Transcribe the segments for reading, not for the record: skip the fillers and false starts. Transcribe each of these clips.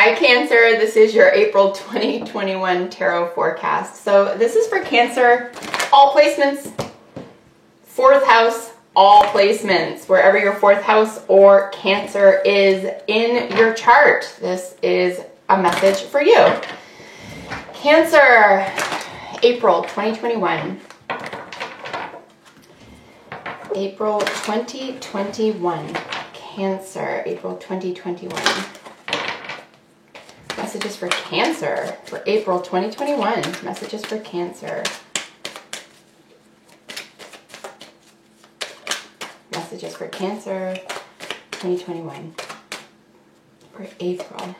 Hi Cancer, this is your April 2021 tarot forecast. So this is for Cancer, all placements, 4th house, all placements, wherever your 4th house or Cancer is in your chart. This is a message for you. Cancer, April 2021. April 2021. Cancer, April 2021. Messages for Cancer for April 2021. Messages for Cancer. Messages for Cancer 2021 for April.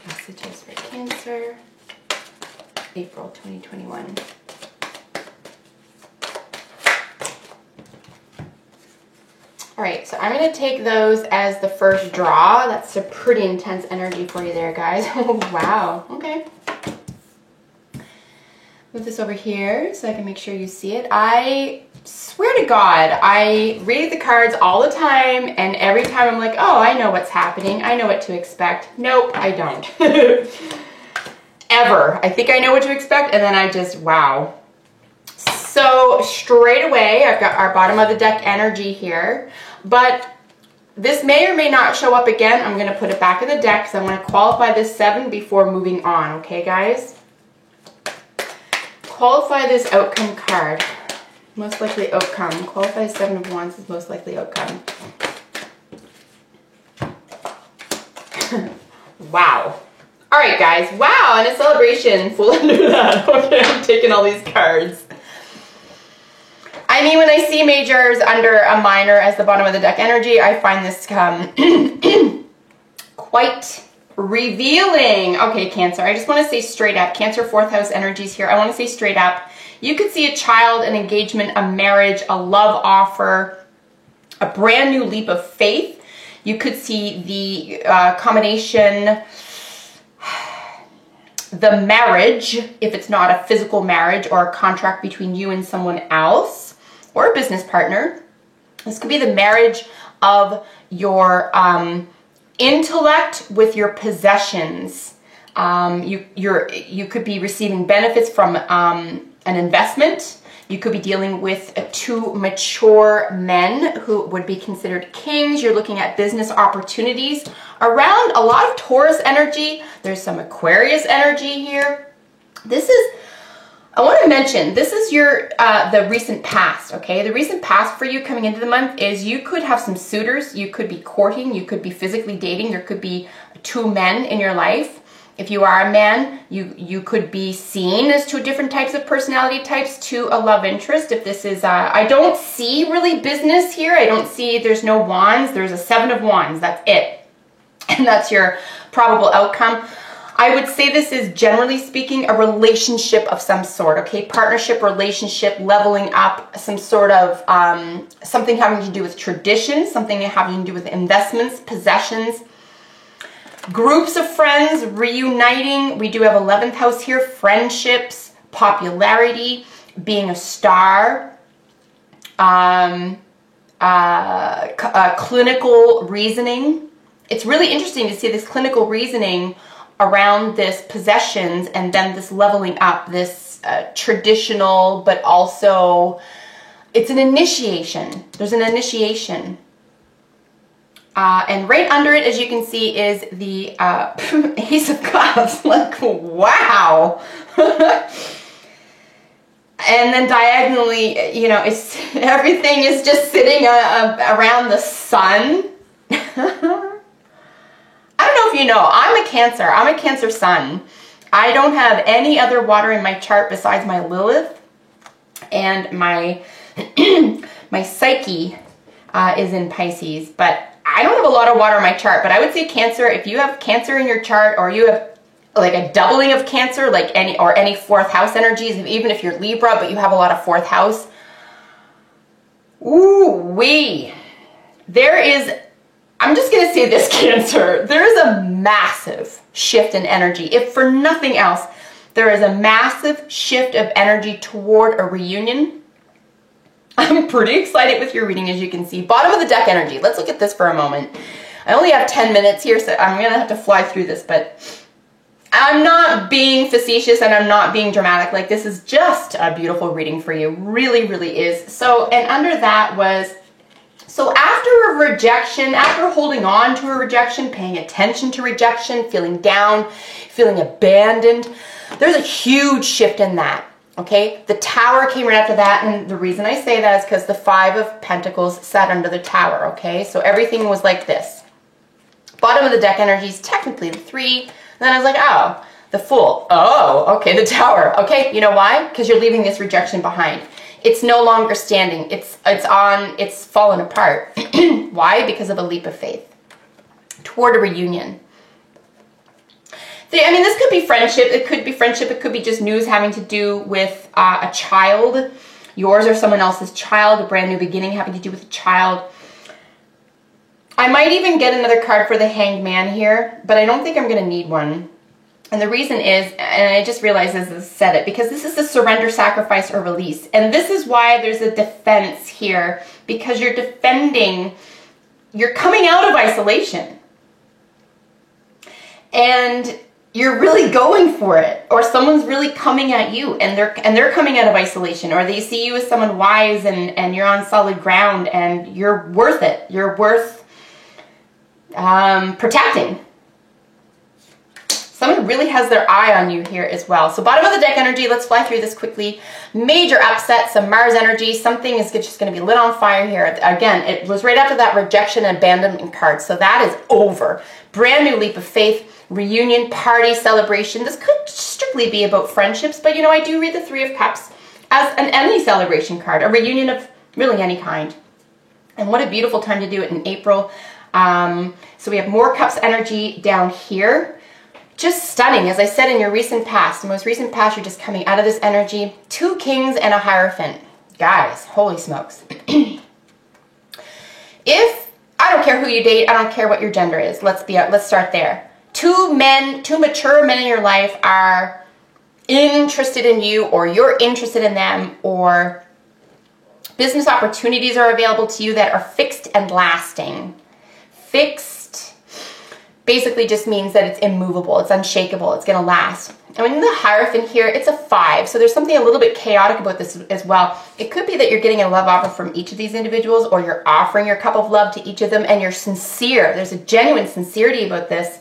Messages for Cancer, April 2021. All right, so I'm going to take those as the first draw. That's a pretty intense energy for you there, guys. Oh, wow. Okay. Move this over here so I can make sure you see it. I swear to God, I read the cards all the time, and every time I'm like, oh, I know what's happening. I know what to expect. Nope, I don't. Ever. I think I know what to expect, and then I just, wow. So straight away, I've got our bottom of the deck energy here, but this may or may not show up again. I'm going to put it back in the deck because I want to qualify this 7 before moving on. Okay, guys? Qualify this outcome card. Most likely outcome. Qualify 7 of Wands is most likely outcome. Wow. All right, guys. Wow, and a celebration full under that. Okay, I'm taking all these cards. I mean, when I see majors under a minor as the bottom of the deck energy, I find this quite revealing. Okay, Cancer, I just want to say straight up, Cancer 4th house energies here. I want to say straight up, you could see a child, an engagement, a marriage, a love offer, a brand new leap of faith. You could see the combination, the marriage, if it's not a physical marriage or a contract between you and someone else, or a business partner. This could be the marriage of your intellect with your possessions. You could be receiving benefits from an investment. You could be dealing with 2 mature men who would be considered kings. You're looking at business opportunities around a lot of Taurus energy. There's some Aquarius energy here. This is, I want to mention, this is your the recent past, okay? The recent past for you coming into the month is you could have some suitors, you could be courting, you could be physically dating, there could be 2 men in your life. If you are a man, you could be seen as 2 different types of personality types to a love interest. If this is, I don't see really business here. I don't see, there's no wands. There's a 7 of wands. That's it. And that's your probable outcome. I would say this is, generally speaking, a relationship of some sort, okay? Partnership, relationship, leveling up, some sort of, something having to do with tradition, something having to do with investments, possessions, groups of friends, reuniting. We do have 11th house here, friendships, popularity, being a star, clinical reasoning. It's really interesting to see this clinical reasoning around this possessions and then this leveling up, this traditional, but also it's an initiation. There's an initiation. And right under it, as you can see, is the Ace of Cups. Like, wow. And then diagonally, you know, it's everything is just sitting around the sun. I don't know if you know, I'm a Cancer. I'm a Cancer sun. I don't have any other water in my chart besides my Lilith, and my my Psyche is in Pisces, but I don't have a lot of water in my chart. But I would say Cancer, if you have Cancer in your chart, or you have like a doubling of Cancer, like any 4th house energies, even if you're Libra, but you have a lot of 4th house, ooh-wee. There is, I'm just going to say this, Cancer, there is a massive shift in energy. If for nothing else, there is a massive shift of energy toward a reunion. I'm pretty excited with your reading, as you can see. Bottom of the deck energy. Let's look at this for a moment. I only have 10 minutes here, so I'm going to have to fly through this, but I'm not being facetious and I'm not being dramatic. Like, this is just a beautiful reading for you. Really, really is. So, and under that was, so after a rejection, after holding on to a rejection, paying attention to rejection, feeling down, feeling abandoned, there's a huge shift in that. Okay, the Tower came right after that, and the reason I say that is because the Five of Pentacles sat under the Tower, okay? So everything was like this. Bottom of the deck energy is technically the Three, and then I was like, oh, the Fool. Oh, okay, the Tower. Okay, you know why? Because you're leaving this rejection behind. It's no longer standing. It's fallen apart. Why? Because of a leap of faith toward a reunion. I mean, this could be friendship. It could be friendship. It could be just news having to do with a child, yours or someone else's child, a brand new beginning having to do with a child. I might even get another card for the Hanged Man here, but I don't think I'm going to need one. And the reason is, and I just realized as I said it, because this is the surrender, sacrifice, or release. And this is why there's a defense here, because you're defending, you're coming out of isolation. And you're really going for it, or someone's really coming at you, and they're coming out of isolation, or they see you as someone wise and you're on solid ground and you're worth it. You're worth protecting. Someone really has their eye on you here as well. So bottom of the deck energy, let's fly through this quickly. Major upset, some Mars energy. Something is just going to be lit on fire here. Again, it was right after that rejection and abandonment card. So that is over. Brand new leap of faith. Reunion, party, celebration. This could strictly be about friendships, but you know, I do read the Three of Cups as any celebration card, a reunion of really any kind. And what a beautiful time to do it in April. So we have more Cups energy down here. Just stunning. As I said, in your recent past, the most recent past, you're just coming out of this energy. Two Kings and a Hierophant. Guys, holy smokes. If, I don't care who you date, I don't care what your gender is. Let's start there. Two mature men in your life are interested in you, or you're interested in them, or business opportunities are available to you that are fixed and lasting. Fixed basically just means that it's immovable, it's unshakable, it's going to last. And in the Hierophant here, it's a 5, so there's something a little bit chaotic about this as well. It could be that you're getting a love offer from each of these individuals, or you're offering your cup of love to each of them, and you're sincere. There's a genuine sincerity about this.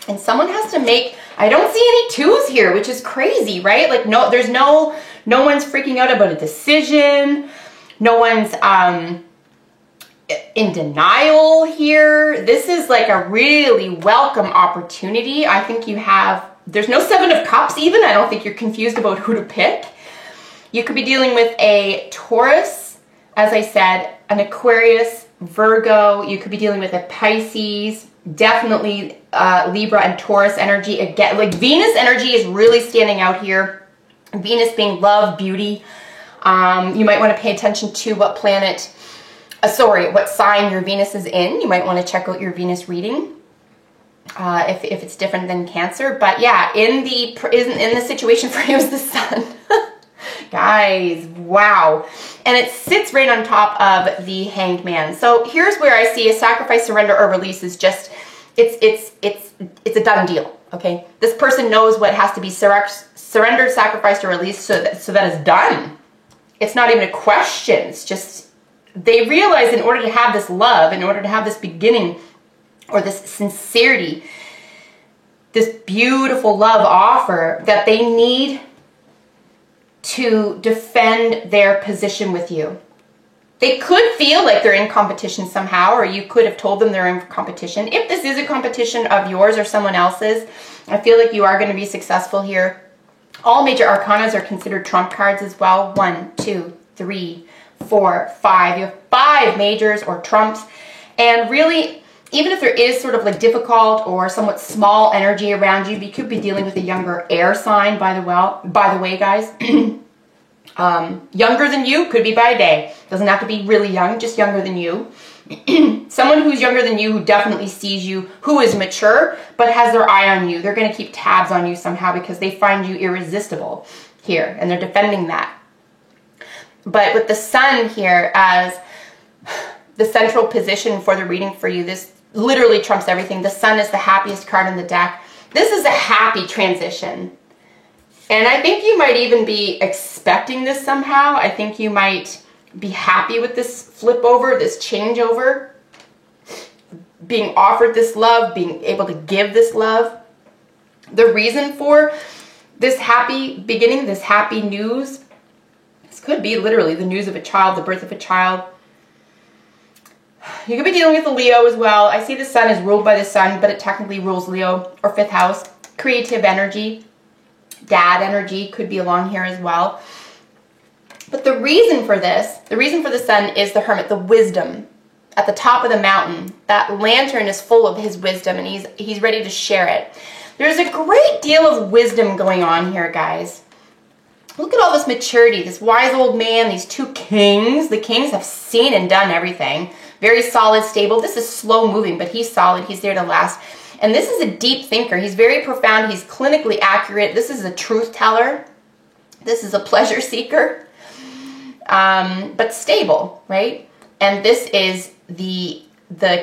And someone has to make, I don't see any 2s here, which is crazy, right? Like, no one's freaking out about a decision. No one's in denial here. This is like a really welcome opportunity. I think you have, there's no 7 of Cups even. I don't think you're confused about who to pick. You could be dealing with a Taurus, as I said, an Aquarius, Virgo. You could be dealing with a Pisces. Definitely Libra and Taurus energy. Again, like Venus energy is really standing out here. Venus being love, beauty. You might want to pay attention to what planet, what sign your Venus is in. You might want to check out your Venus reading if it's different than Cancer. But yeah, in the situation for you is the Sun. Guys, wow. And it sits right on top of the Hanged Man. So here's where I see a sacrifice, surrender, or release is just, it's a done deal, okay? This person knows what has to be surrendered, sacrificed, or released so that it's done. It's not even a question. It's just, they realize in order to have this love, in order to have this beginning, or this sincerity, this beautiful love offer, that they need to defend their position with you. They could feel like they're in competition somehow, or you could have told them they're in competition. If this is a competition of yours or someone else's, I feel like you are going to be successful here. All major arcanas are considered trump cards as well. 1, 2, 3, 4, 5. You have 5 majors or trumps. And really, even if there is sort of like difficult or somewhat small energy around you, you could be dealing with a younger air sign, by the way, guys. Younger than you, could be by a day. Doesn't have to be really young, just younger than you. Someone who's younger than you, who definitely sees you, who is mature, but has their eye on you. They're going to keep tabs on you somehow because they find you irresistible here, and they're defending that. But with the Sun here as the central position for the reading for you, this literally trumps everything. The Sun is the happiest card in the deck. This is a happy transition. And I think you might even be expecting this somehow. I think you might be happy with this flip over, this changeover, being offered this love, being able to give this love. The reason for this happy beginning, this happy news, this could be literally the news of a child, the birth of a child. You could be dealing with a Leo as well. I see the Sun is ruled by the Sun, but it technically rules Leo or 5th house. Creative energy, dad energy could be along here as well. But the reason for this, the reason for the Sun is the Hermit, the wisdom at the top of the mountain. That lantern is full of his wisdom, and he's ready to share it. There's a great deal of wisdom going on here, guys. Look at all this maturity, this wise old man, these 2 kings. The kings have seen and done everything. Very solid, stable. This is slow moving, but he's solid. He's there to last. And this is a deep thinker. He's very profound. He's clinically accurate. This is a truth teller. This is a pleasure seeker, but stable, right? And this is the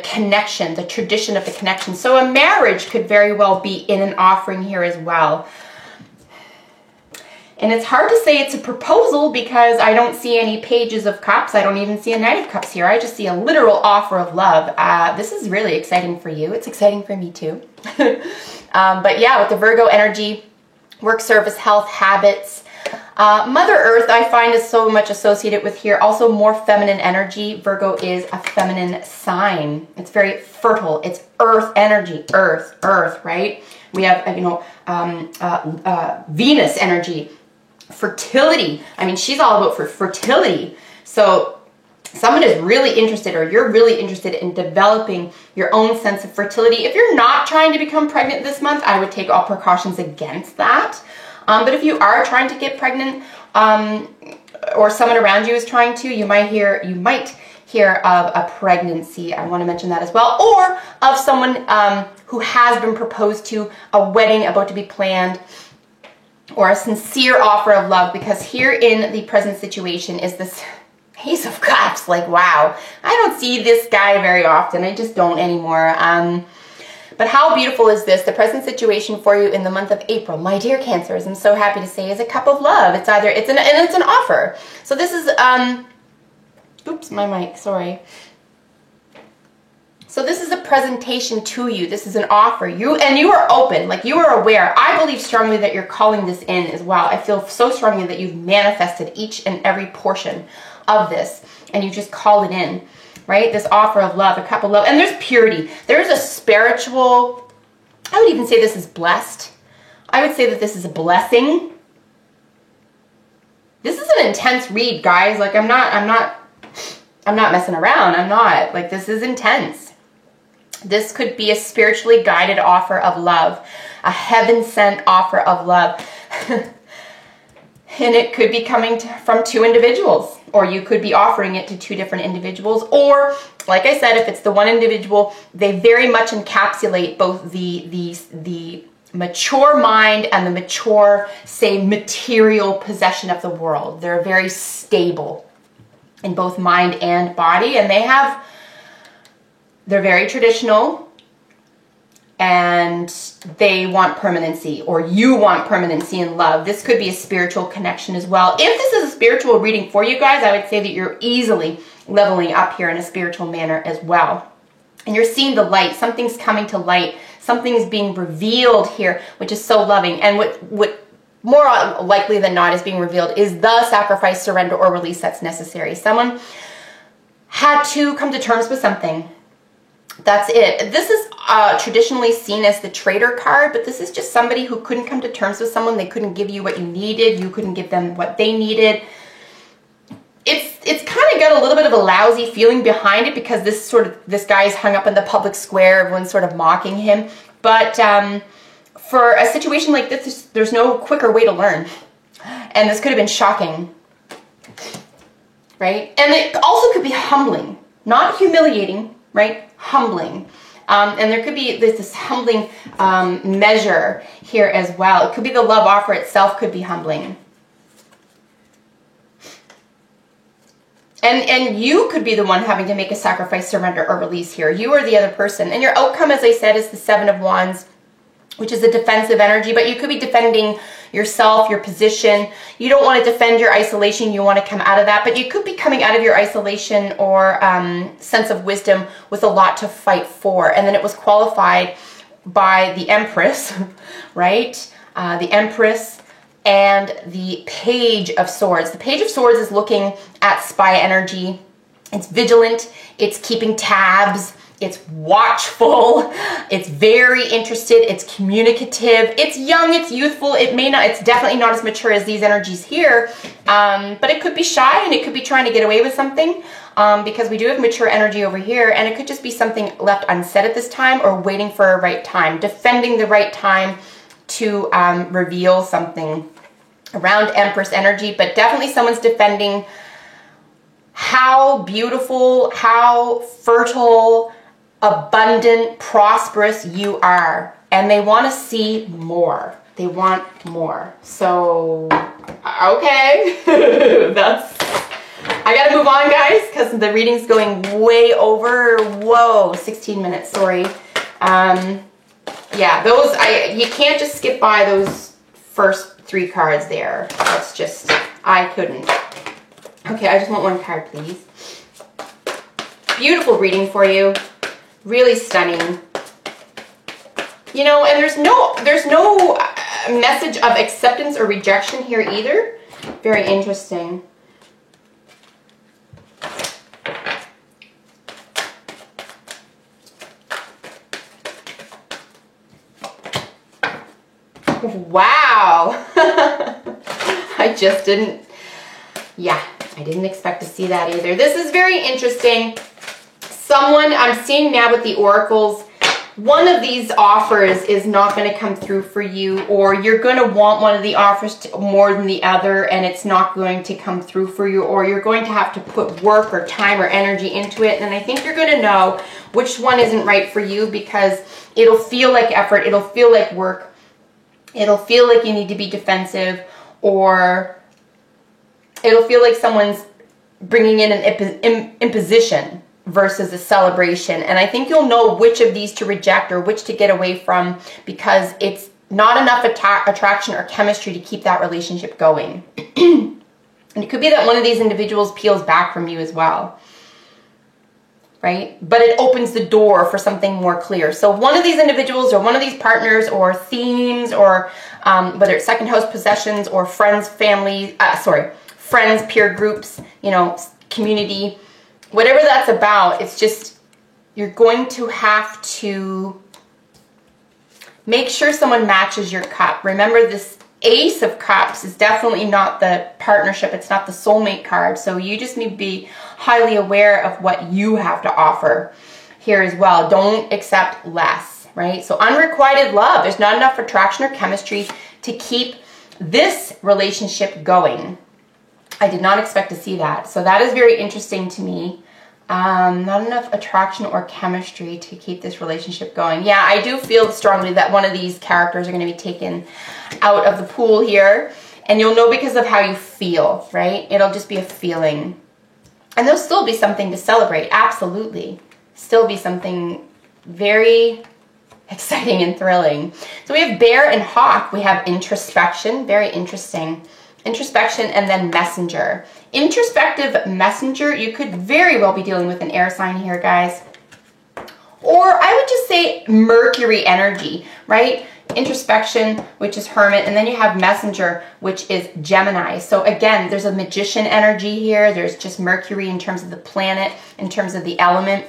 connection, the tradition of the connection. So a marriage could very well be in an offering here as well. And it's hard to say it's a proposal because I don't see any pages of cups. I don't even see a Knight of Cups here. I just see a literal offer of love. This is really exciting for you. It's exciting for me too. But yeah, with the Virgo energy, work, service, health, habits. Mother Earth, I find, is so much associated with here. Also more feminine energy. Virgo is a feminine sign. It's very fertile. It's earth energy. Earth, right? We have, Venus energy. Fertility. I mean, she's all about fertility. So someone is really interested, or you're really interested in developing your own sense of fertility. If you're not trying to become pregnant this month, I would take all precautions against that. But if you are trying to get pregnant, or someone around you is trying to, you might hear of a pregnancy. I want to mention that as well. Or of someone who has been proposed to, a wedding about to be planned, or a sincere offer of love, because here in the present situation is this Ace of Cups. Like, wow, I don't see this guy very often. I just don't anymore. But how beautiful is this? The present situation for you in the month of April, my dear Cancers, I'm so happy to say, is a cup of love. It's an offer. So this is, oops, my mic, sorry. So this is a presentation to you. This is an offer. You are open, like you are aware. I believe strongly that you're calling this in as well. I feel so strongly that you've manifested each and every portion of this, and you just call it in, right? This offer of love, a cup of love. And there's purity. There's a spiritual, I would even say this is blessed. I would say that this is a blessing. This is an intense read, guys. Like I'm not messing around. I'm not. Like, this is intense. This could be a spiritually guided offer of love, a heaven-sent offer of love. And it could be coming from 2 individuals, or you could be offering it to 2 different individuals. Or, like I said, if it's the one individual, they very much encapsulate both the mature mind and the mature, say, material possession of the world. They're very stable in both mind and body, and they're very traditional, and they want permanency, or you want permanency in love. This could be a spiritual connection as well. If this is a spiritual reading for you guys, I would say that you're easily leveling up here in a spiritual manner as well. And you're seeing the light. Something's coming to light. Something's being revealed here, which is so loving. And what more likely than not is being revealed is the sacrifice, surrender, or release that's necessary. Someone had to come to terms with something. That's it. This is traditionally seen as the traitor card, but this is just somebody who couldn't come to terms with someone. They couldn't give you what you needed. You couldn't give them what they needed. It's kind of got a little bit of a lousy feeling behind it, because this guy is hung up in the public square. Everyone's sort of mocking him. But for a situation like this, there's no quicker way to learn. And this could have been shocking, right? And it also could be humbling, not humiliating, right? Humbling. And there could be this humbling measure here as well. It could be the love offer itself could be humbling. And you could be the one having to make a sacrifice, surrender, or release here. You are the other person. And your outcome, as I said, is the Seven of Wands, which is a defensive energy, but you could be defending yourself, your position. You don't want to defend your isolation. You want to come out of that, but you could be coming out of your isolation or sense of wisdom with a lot to fight for. And then it was qualified by the Empress, right? The Empress and the Page of Swords. The Page of Swords is looking at spy energy. It's vigilant. It's keeping tabs. It's watchful. It's very interested. It's communicative. It's young. It's youthful. It's definitely not as mature as these energies here. But it could be shy, and it could be trying to get away with something, because we do have mature energy over here, and it could just be something left unsaid at this time, or waiting for a right time, defending the right time to reveal something around Empress energy. But definitely someone's defending how beautiful, how fertile, abundant, prosperous you are, and they want to see more. They want more. So, okay, I gotta move on, guys, because the reading's going way over. Whoa, 16 minutes, sorry. Yeah, you can't just skip by those first 3 cards there. That's just, I couldn't. Okay, I just want 1 card, please. Beautiful reading for you. Really stunning. You know, and there's no message of acceptance or rejection here either. Very interesting. Wow. I just didn't, yeah, I didn't expect to see that either. This is very interesting. Someone, I'm seeing now with the oracles, one of these offers is not going to come through for you, or you're going to want one of the offers more than the other, and it's not going to come through for you, or you're going to have to put work or time or energy into it. And I think you're going to know which one isn't right for you, because it'll feel like effort, it'll feel like work, it'll feel like you need to be defensive, or it'll feel like someone's bringing in an imposition versus a celebration. And I think you'll know which of these to reject or which to get away from, because it's not enough attraction or chemistry to keep that relationship going. And it could be that one of these individuals peels back from you as well, right? But it opens the door for something more clear. So one of these individuals or one of these partners or themes, or whether it's second house possessions or friends, family, friends, peer groups, you know, community, whatever that's about, it's just, you're going to have to make sure someone matches your cup. Remember, this Ace of Cups is definitely not the partnership. It's not the soulmate card. So you just need to be highly aware of what you have to offer here as well. Don't accept less, right? So unrequited love. There's not enough attraction or chemistry to keep this relationship going. I did not expect to see that. So that is very interesting to me. Not enough attraction or chemistry to keep this relationship going. Yeah, I do feel strongly that one of these characters are going to be taken out of the pool here. And you'll know because of how you feel, right? It'll just be a feeling. And there'll still be something to celebrate. Absolutely. Still be something very exciting and thrilling. So we have Bear and Hawk. We have introspection. Very interesting. Introspection and then Messenger. Introspective Messenger, you could very well be dealing with an air sign here, guys. Or I would just say Mercury energy, right? Introspection, which is Hermit, and then you have Messenger, which is Gemini. So again, there's a magician energy here. There's just Mercury in terms of the planet, in terms of the element,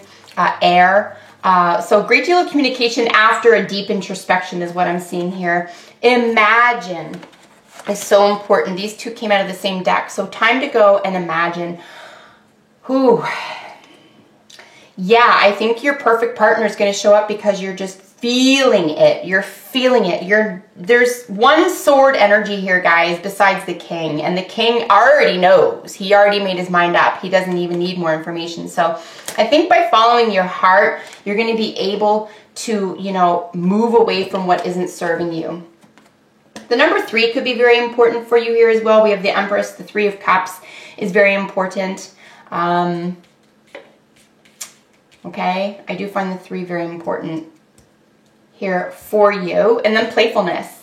air. So a great deal of communication after a deep introspection is what I'm seeing here. Imagine is so important. These two came out of the same deck. So time to go and imagine. Whew. Yeah, I think your perfect partner is going to show up because you're just feeling it. You're feeling it. There's one sword energy here, guys, besides the king. And the king already knows. He already made his mind up. He doesn't even need more information. So I think by following your heart, you're going to be able to, you know, move away from what isn't serving you. The number 3 could be very important for you here as well. We have the Empress. The 3 of Cups is very important. Okay, I do find the 3 very important here for you. And then playfulness.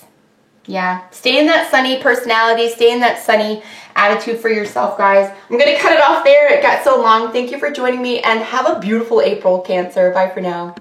Yeah, stay in that sunny personality, stay in that sunny attitude for yourself, guys. I'm going to cut it off there. It got so long. Thank you for joining me, and have a beautiful April, Cancer. Bye for now.